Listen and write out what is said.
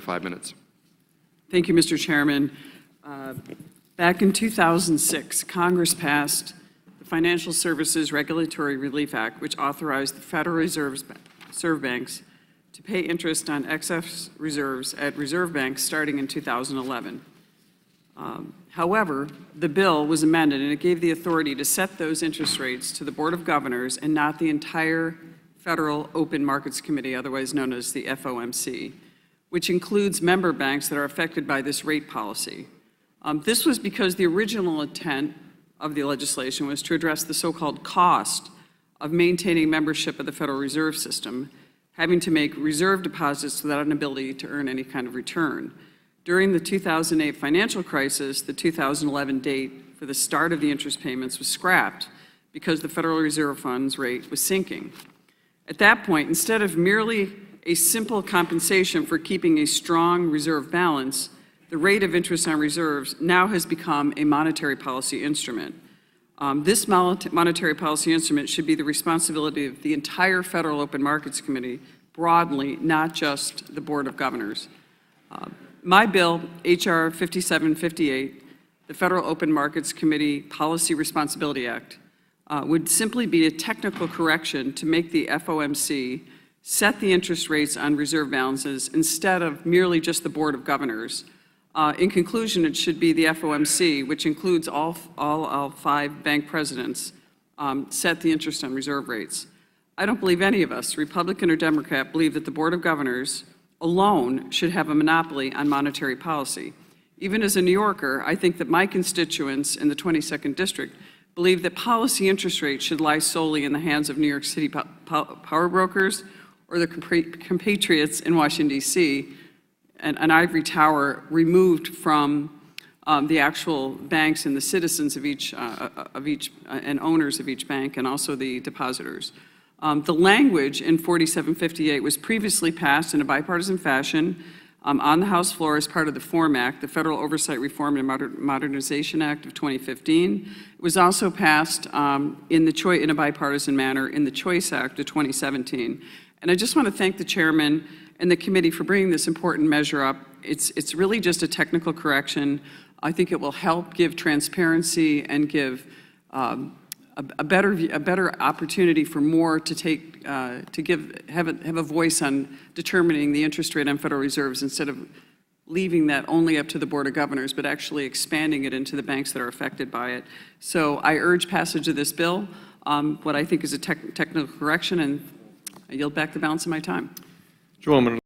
5 minutes. Thank you, Mr. Chairman. Back in 2006, Congress passed the Financial Services Regulatory Relief Act, which authorized the Federal Reserve banks to pay interest on excess reserves at reserve banks starting in 2011. However, the bill was amended and it gave the authority to set those interest rates to the Board of Governors and not the entire Federal Open Markets Committee, otherwise known as the FOMC, which includes member banks that are affected by this rate policy. This was because the original intent of the legislation was to address the so-called cost of maintaining membership of the Federal Reserve System, having to make reserve deposits without an ability to earn any kind of return. During the 2008 financial crisis, the 2011 date for the start of the interest payments was scrapped because the Federal Reserve Fund's rate was sinking. At that point, instead of merely a simple compensation for keeping a strong reserve balance, the rate of interest on reserves now has become a monetary policy instrument. This monetary policy instrument should be the responsibility of the entire Federal Open Markets Committee broadly, not just the Board of Governors. My bill, H.R. 5758, the Federal Open Markets Committee Policy Responsibility Act, would simply be a technical correction to make the FOMC set the interest rates on reserve balances instead of merely just the Board of Governors. In conclusion, it should be the FOMC, which includes all 5 bank presidents, set the interest on reserve rates. I don't believe any of us, Republican or Democrat, believe that the Board of Governors alone should have a monopoly on monetary policy. Even as a New Yorker, I think that my constituents in the 22nd District believe that policy interest rates should lie solely in the hands of New York City power brokers or the compatriots in Washington, D.C., an ivory tower removed from the actual banks and the citizens of each and owners of each bank, and also the depositors. The language in 4758 was previously passed in a bipartisan fashion on the House floor as part of the FORM Act, the Federal Oversight Reform and Modernization Act of 2015. It was also passed in a bipartisan manner in the Choice Act of 2017. And I just want to thank the chairman and the committee for bringing this important measure up. It's really just a technical correction. I think it will help give transparency and give a better opportunity for more to have a voice on determining the interest rate on Federal Reserves instead of leaving that only up to the Board of Governors, but actually expanding it into the banks that are affected by it. So I urge passage of this bill, what I think is a technical correction, and I yield back the balance of my time. Gentleman.